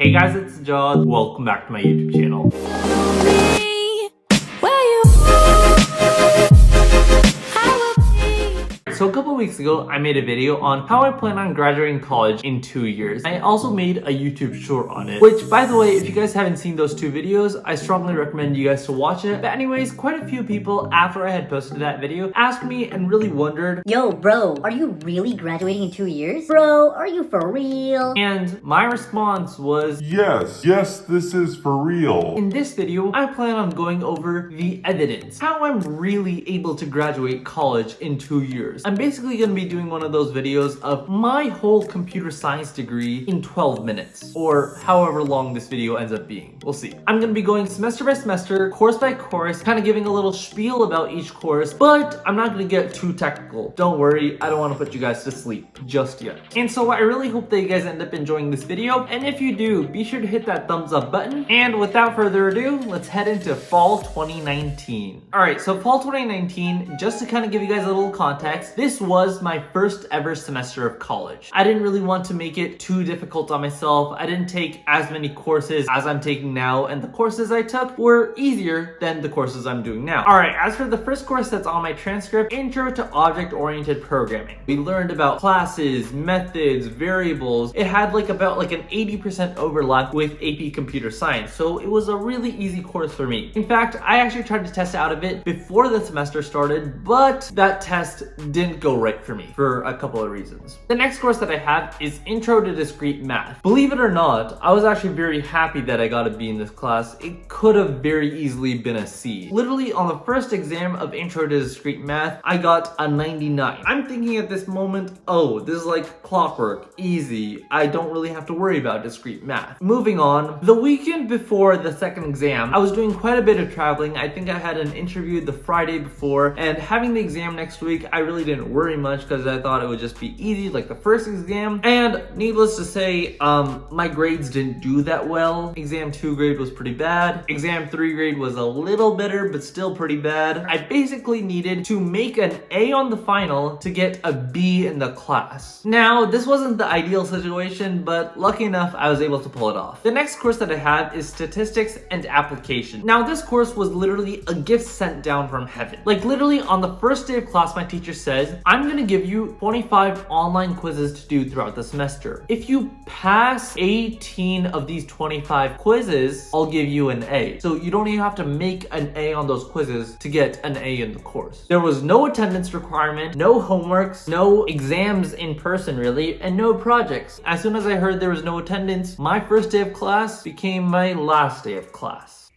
Hey guys, it's Jod. Welcome back to my YouTube channel. So a couple weeks ago, I made a video on how I plan on graduating college in 2 years. I also made a YouTube short on it, which by the way, if you guys haven't seen those two videos, I strongly recommend you guys to watch it. But anyways, quite a few people after I had posted that video asked me and really wondered, yo bro, are you really graduating in 2 years? Bro, are you for real? And my response was, Yes, this is for real. in this video, I plan on going over the evidence, how I'm really able to graduate college in 2 years. I'm basically going to be doing one of those videos of my whole computer science degree in 12 minutes, or however long this video ends up being. We'll see. I'm going to be going semester by semester, course by course, kind of giving a little spiel about each course, but I'm not going to get too technical. Don't worry, I don't want to put you guys to sleep just yet. And so I really hope that you guys end up enjoying this video, and if you do, be sure to hit that thumbs up button. And without further ado, let's head into fall 2019. Alright, so fall 2019, just to kind of give you guys a little context, this was my first ever semester of college. I didn't really want to make it too difficult on myself. I didn't take as many courses as I'm taking now, and the courses I took were easier than the courses I'm doing now. Alright, as for the first course that's on my transcript, Intro to Object-Oriented Programming. We learned about classes, methods, variables. It had about an 80% overlap with AP Computer Science, so it was a really easy course for me. In fact, I actually tried to test out of it before the semester started, but that test didn't go right for me for a couple of reasons. The next course that I have is Intro to Discrete Math. Believe it or not, I was actually very happy that I got a B in this class. It could have very easily been a C. Literally on the first exam of Intro to Discrete Math, I got a 99. I'm thinking at this moment, oh, this is like clockwork, easy. I don't really have to worry about discrete math. Moving on, the weekend before the second exam, I was doing quite a bit of traveling. I think I had an interview the Friday before, and having the exam next week, I really didn't worry much because I thought it would just be easy like the first exam. And needless to say, my grades didn't do that well. Exam 2 grade was pretty bad. Exam 3 grade was a little better, but still pretty bad. I basically needed to make an A on the final to get a B in the class. Now, this wasn't the ideal situation, but lucky enough, I was able to pull it off. The next course that I have is Statistics and Application. Now, this course was literally a gift sent down from heaven. Like literally on the first day of class, my teacher says, I'm gonna give you 25 online quizzes to do throughout the semester. If you pass 18 of these 25 quizzes, I'll give you an A. So you don't even have to make an A on those quizzes to get an A in the course. There was no attendance requirement, no homeworks, no exams in person really, and no projects. As soon as I heard there was no attendance, my first day of class became my last day of class.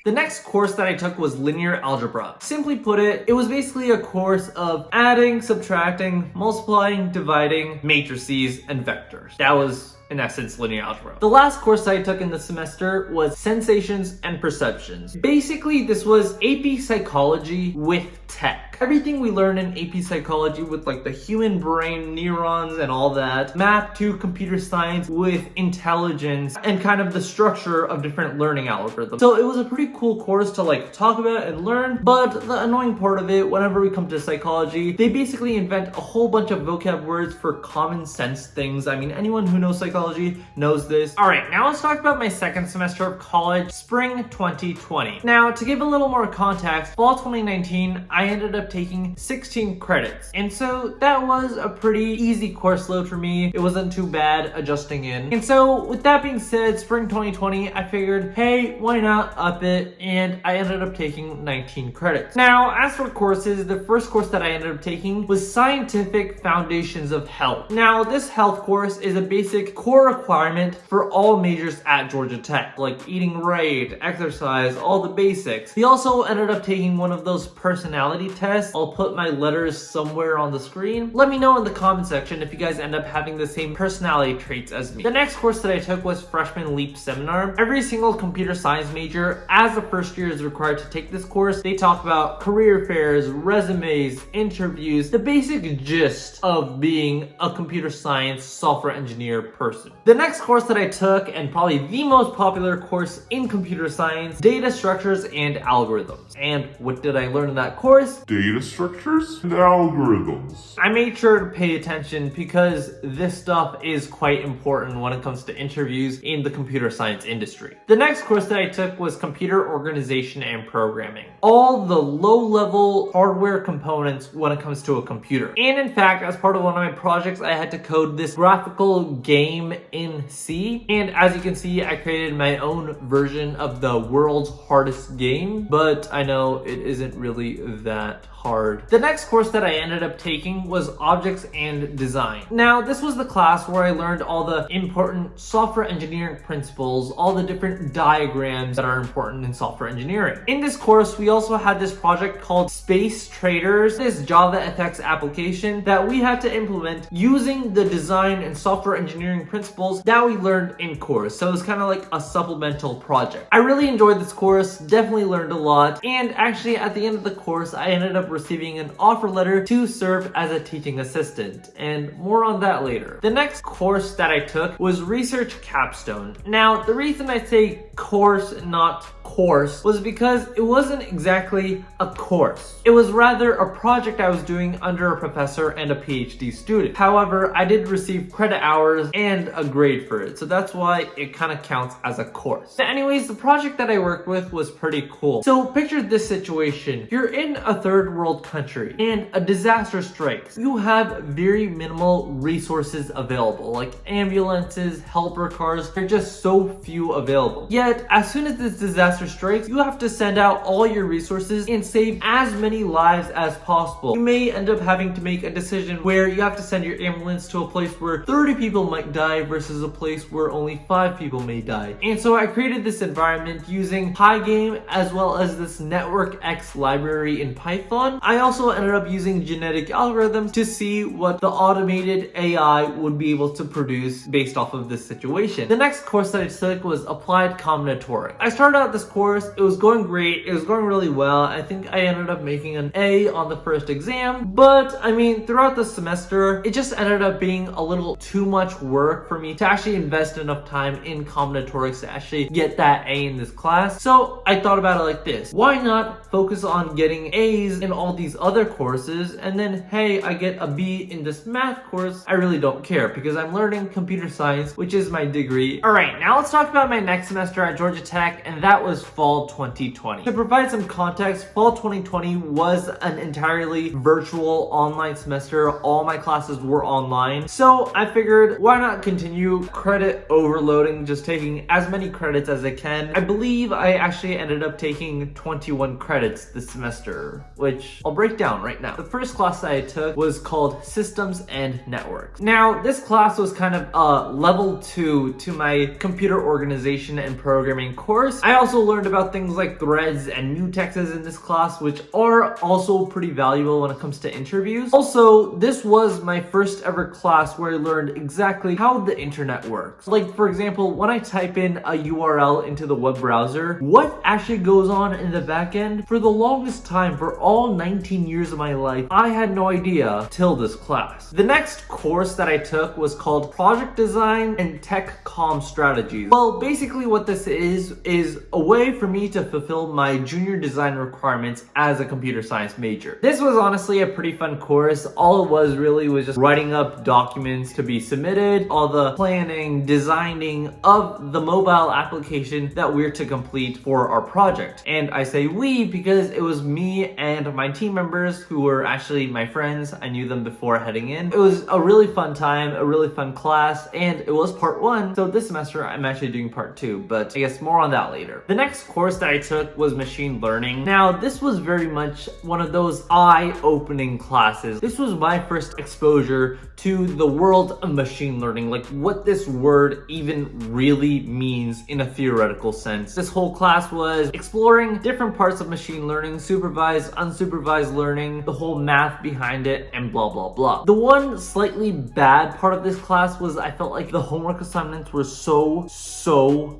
The next course that I took was linear algebra. Simply put it was basically a course of adding, subtracting, multiplying, dividing, matrices, and vectors. That was, in essence, linear algebra. The last course I took in the semester was Sensations and Perceptions. Basically, this was AP Psychology with tech. Everything we learned in AP Psychology with the human brain, neurons, and all that, mapped to computer science with intelligence and kind of the structure of different learning algorithms. So it was a pretty cool course to talk about and learn, but the annoying part of it, whenever we come to psychology, they basically invent a whole bunch of vocab words for common sense things. I mean, anyone who knows psychology knows this. Alright, now let's talk about my second semester of college, spring 2020. Now, to give a little more context, fall 2019, I ended up taking 16 credits. And so that was a pretty easy course load for me. It wasn't too bad adjusting in. And so with that being said, spring 2020, I figured, hey, why not up it? And I ended up taking 19 credits. Now, as for courses, the first course that I ended up taking was Scientific Foundations of Health. Now, this health course is a basic core requirement for all majors at Georgia Tech, like eating right, exercise, all the basics. We also ended up taking one of those personality tests. I'll put my letters somewhere on the screen. Let me know in the comment section if you guys end up having the same personality traits as me. The next course that I took was Freshman Leap Seminar. Every single computer science major, as a first year, is required to take this course. They talk about career fairs, resumes, interviews, the basic gist of being a computer science software engineer person. The next course that I took, and probably the most popular course in computer science, Data Structures and Algorithms. And what did I learn in that course? Data data structures and algorithms. I made sure to pay attention because this stuff is quite important when it comes to interviews in the computer science industry. The next course that I took was computer organization and programming. All the low-level hardware components when it comes to a computer. And in fact, as part of one of my projects, I had to code this graphical game in C. And as you can see, I created my own version of the world's hardest game, but I know it isn't really that hard. The next course that I ended up taking was objects and design. Now, this was the class where I learned all the important software engineering principles, all the different diagrams that are important in software engineering. In this course, we also had this project called Space Traders, this Java FX application that we had to implement using the design and software engineering principles that we learned in course. So it was kind of like a supplemental project. I really enjoyed this course, definitely learned a lot, and actually at the end of the course, I ended up receiving an offer letter to serve as a teaching assistant, and more on that later. The next course that I took was Research Capstone. Now, the reason I say course, not course, was because it wasn't exactly a course. It was rather a project I was doing under a professor and a PhD student. However, I did receive credit hours and a grade for it, so that's why it kind of counts as a course. But anyways, the project that I worked with was pretty cool. So picture this situation. You're in a third world country and a disaster strikes. You have very minimal resources available, like ambulances, helper cars. There are just so few available. Yet, as soon as this disaster strikes, you have to send out all your resources and save as many lives as possible. You may end up having to make a decision where you have to send your ambulance to a place where 30 people might die versus a place where only 5 people may die. And so I created this environment using Pygame as well as this Network X library in Python. I also ended up using genetic algorithms to see what the automated AI would be able to produce based off of this situation. The next course that I took was Applied Combinatorics. I started out this course, it was going great, it was going really well. I think I ended up making an A on the first exam, but I mean, throughout the semester, it just ended up being a little too much work for me to actually invest enough time in combinatorics to actually get that A in this class. So I thought about it like this: why not focus on getting A's in all these other courses, and then hey, I get a B in this math course, I really don't care because I'm learning computer science, which is my degree. Alright, now let's talk about my next semester at Georgia Tech, and that was fall 2020. To provide some context, fall 2020 was an entirely virtual online semester. All my classes were online. So I figured, why not continue credit overloading, just taking as many credits as I can. I believe I actually ended up taking 21 credits this semester, which I'll break down right now. The first class that I took was called Systems and Networks. Now, this class was kind of a level 2 to my computer organization and programming course. I also learned about things like threads and mutexes in this class, which are also pretty valuable when it comes to interviews. Also, this was my first ever class where I learned exactly how the internet works. Like, for example, when I type in a URL into the web browser, what actually goes on in the back end? For the longest time, for all 19 years of my life, I had no idea till this class. The next course that I took was called Project Design and Tech Comm Strategies. Well, basically what this is a way for me to fulfill my junior design requirements as a computer science major. This was honestly a pretty fun course. All it was really was just writing up documents to be submitted, all the planning, designing of the mobile application that we're to complete for our project. And I say we because it was me and my team members who were actually my friends. I knew them before heading in. It was a really fun time, a really fun class, and it was part 1. So this semester I'm actually doing part 2, but I guess more on that later. The next course that I took was machine learning. Now, this was very much one of those eye-opening classes. This was my first exposure to the world of machine learning, like what this word even really means in a theoretical sense. This whole class was exploring different parts of machine learning, supervised, unsupervised learning, the whole math behind it, and blah, blah, blah. The one slightly bad part of this class was I felt like the homework assignments were so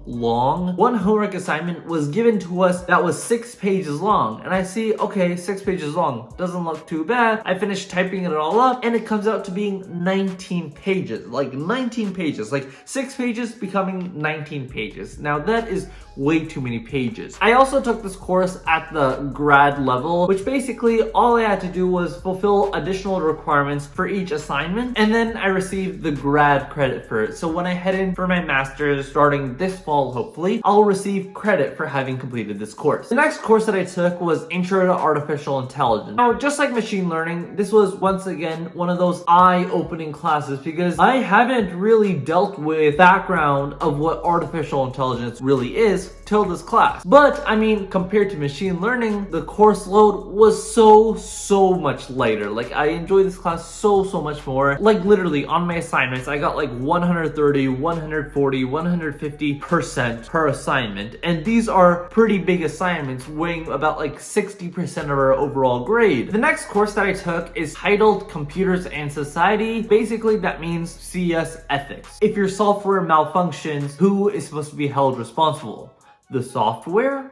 long. One homework assignment was given to us that was 6 pages long, and I see, okay, 6 pages long, doesn't look too bad. I finished typing it all up, and it comes out to being 19 pages, like 19 pages, like 6 pages becoming 19 pages. Now that is way too many pages. I also took this course at the grad level, which basically basically all I had to do was fulfill additional requirements for each assignment, and then I received the grad credit for it. So when I head in for my master's starting this fall, hopefully, I'll receive credit for having completed this course. The next course that I took was Intro to Artificial Intelligence. Now, just like machine learning, this was once again one of those eye-opening classes because I haven't really dealt with background of what artificial intelligence really is till this class. But I mean, compared to machine learning, the course load was so much lighter. Like, I enjoyed this class so much more. Like, literally on my assignments, I got like 130, 140, 150% per assignment, and these are pretty big assignments weighing about like 60% of our overall grade. The next course that I took is titled Computers and Society. Basically, that means CS Ethics. If your software malfunctions, who is supposed to be held responsible? The software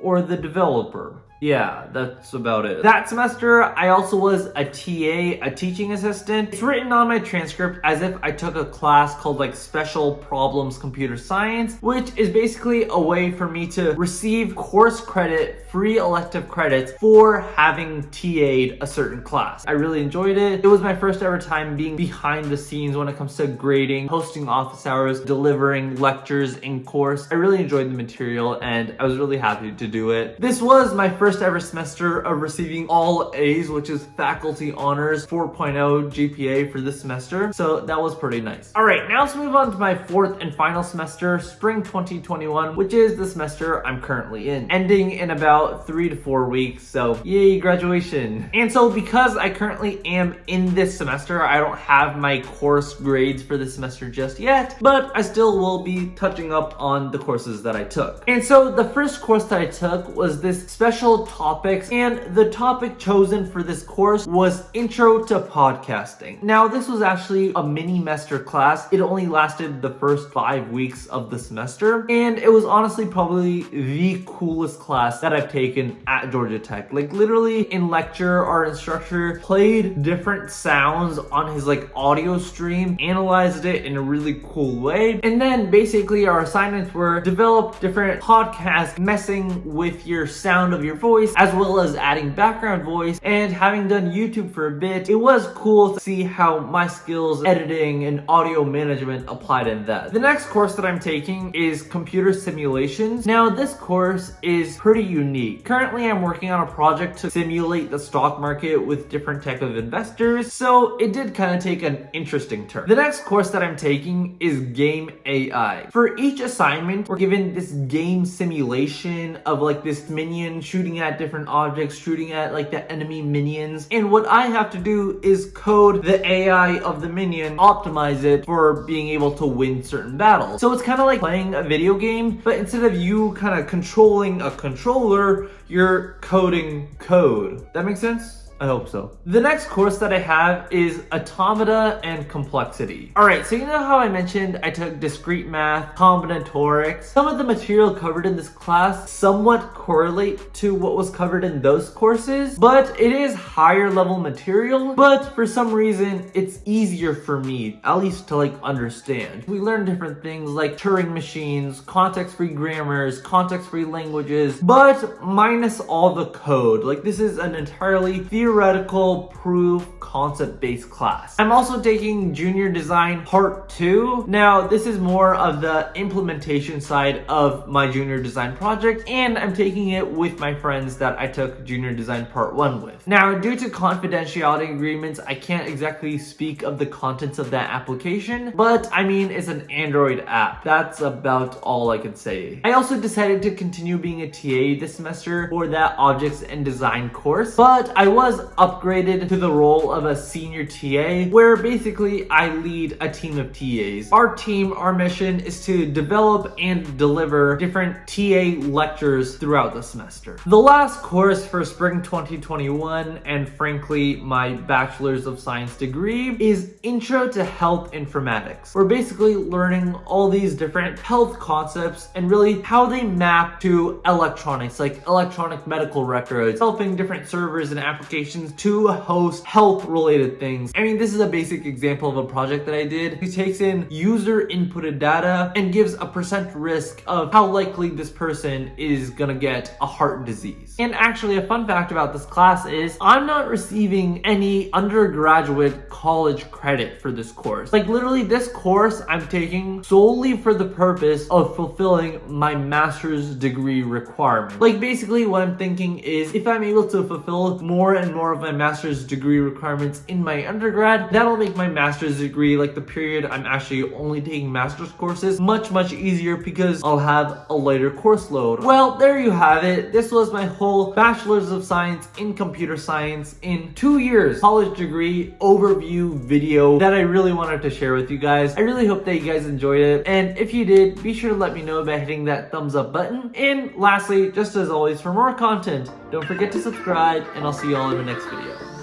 or the developer? Yeah, that's about it. That semester, I also was a TA, a teaching assistant. It's written on my transcript as if I took a class called like Special Problems Computer Science, which is basically a way for me to receive course credit, free elective credits for having TA'd a certain class. I really enjoyed it. It was my first ever time being behind the scenes when it comes to grading, hosting office hours, delivering lectures in course. I really enjoyed the material and I was really happy to do it. This was my first ever semester of receiving all A's, which is faculty honors 4.0 GPA for this semester. So that was pretty nice. All right, now let's move on to my fourth and final semester, spring 2021, which is the semester I'm currently in, ending in about 3 to 4 weeks. So yay, graduation. And so because I currently am in this semester, I don't have my course grades for this semester just yet, but I still will be touching up on the courses that I took. And so the first course that I took was this special topics, and the topic chosen for this course was Intro to Podcasting. Now, this was actually a mini-mester class. It only lasted the first 5 weeks of the semester, and it was honestly probably the coolest class that I've taken at Georgia Tech. Like, literally in lecture, our instructor played different sounds on his like audio stream, analyzed it in a really cool way, and then basically our assignments were develop different podcasts messing with your sound of your voice, as well as adding background voice. And having done YouTube for a bit, it was cool to see how my skills editing and audio management applied in that. The next course that I'm taking is computer simulations. Now, this course is pretty unique. Currently, I'm working on a project to simulate the stock market with different type of investors, so it did kind of take an interesting turn. The next course that I'm taking is game AI. For each assignment, we're given this game simulation of like this minion shooting at different objects, shooting at like the enemy minions, and what I have to do is code the AI of the minion, optimize it for being able to win certain battles. So it's kind of like playing a video game, but instead of you kind of controlling a controller, you're coding code. That makes sense? I hope so. The next course that I have is Automata and Complexity. All right, so you know how I mentioned I took discrete math, combinatorics? Some of the material covered in this class somewhat correlate to what was covered in those courses, but it is higher level material, but for some reason, it's easier for me, at least to like understand. We learn different things like Turing machines, context-free grammars, context-free languages, but minus all the code. Like, this is an entirely theoretical proof concept-based class. I'm also taking Junior Design Part 2. Now, this is more of the implementation side of my Junior Design project, and I'm taking it with my friends that I took Junior Design Part 1 with. Now, due to confidentiality agreements, I can't exactly speak of the contents of that application, but I mean, it's an Android app. That's about all I can say. I also decided to continue being a TA this semester for that Objects and Design course, but I was upgraded to the role of a senior TA, where basically I lead a team of TAs. Our mission is to develop and deliver different TA lectures throughout the semester. The last course for spring 2021, and frankly my Bachelor's of Science degree, is Intro to Health Informatics. We're basically learning all these different health concepts and really how they map to electronics, like electronic medical records, developing different servers and applications applications to host health related things. I mean, this is a basic example of a project that I did. He takes in user inputted data and gives a percent risk of how likely this person is gonna get a heart disease. And actually, a fun fact about this class is I'm not receiving any undergraduate college credit for this course. Like literally this course I'm taking solely for the purpose of fulfilling my master's degree requirement. Like basically what I'm thinking is if I'm able to fulfill more and more of my master's degree requirements in my undergrad, that'll make my master's degree, like the period I'm actually only taking master's courses, much easier because I'll have a lighter course load. Well, there you have it. This was my whole Bachelor's of Science in Computer Science in 2 years college degree overview video that I really wanted to share with you guys. I really hope that you guys enjoyed it. And if you did, be sure to let me know by hitting that thumbs up button. And lastly, just as always, for more content, don't forget to subscribe, and I'll see you all in the next video.